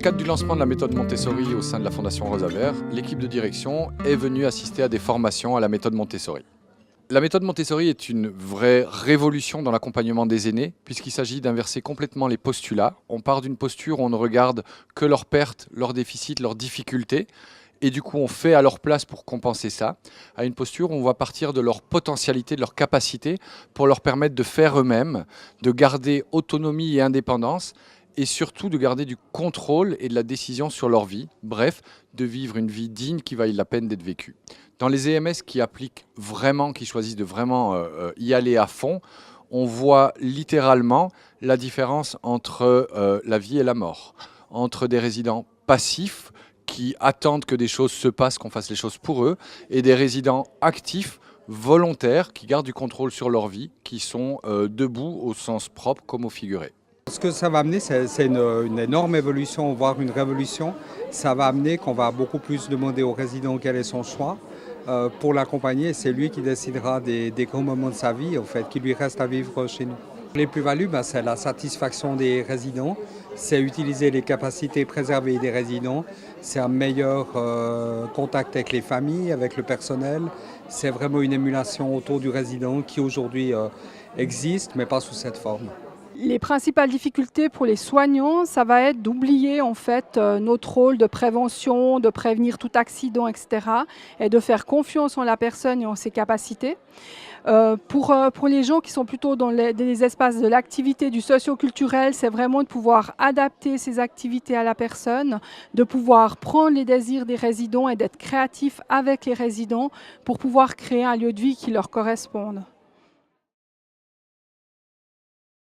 cadre du lancement de la méthode Montessori au sein de la Fondation Rosa Vert, l'équipe de direction est venue assister à des formations à la méthode Montessori. La méthode Montessori est une vraie révolution dans l'accompagnement des aînés, puisqu'il s'agit d'inverser complètement les postulats. On part d'une posture où on ne regarde que leurs pertes, leurs déficits, leurs difficultés, et du coup on fait à leur place pour compenser ça, à une posture où on va partir de leur potentialité, de leur capacité, pour leur permettre de faire eux-mêmes, de garder autonomie et indépendance, et surtout de garder du contrôle et de la décision sur leur vie, bref, de vivre une vie digne qui vaille la peine d'être vécue. Dans les EMS qui appliquent vraiment, qui choisissent de vraiment y aller à fond, on voit littéralement la différence entre la vie et la mort, entre des résidents passifs qui attendent que des choses se passent, qu'on fasse les choses pour eux, et des résidents actifs, volontaires, qui gardent du contrôle sur leur vie, qui sont debout au sens propre comme au figuré. Ce que ça va amener, c'est une énorme évolution, voire une révolution. Ça va amener qu'on va beaucoup plus demander au résident quel est son choix pour l'accompagner. C'est lui qui décidera des grands moments de sa vie, en fait, qui lui reste à vivre chez nous. Les plus-values, c'est la satisfaction des résidents, c'est utiliser les capacités préservées des résidents, c'est un meilleur contact avec les familles, avec le personnel. C'est vraiment une émulation autour du résident qui aujourd'hui existe, mais pas sous cette forme. Les principales difficultés pour les soignants, ça va être d'oublier en fait notre rôle de prévention, de prévenir tout accident, etc. et de faire confiance en la personne et en ses capacités. Pour les gens qui sont plutôt dans les espaces de l'activité, du socio-culturel, c'est vraiment de pouvoir adapter ces activités à la personne, de pouvoir prendre les désirs des résidents et d'être créatif avec les résidents pour pouvoir créer un lieu de vie qui leur corresponde.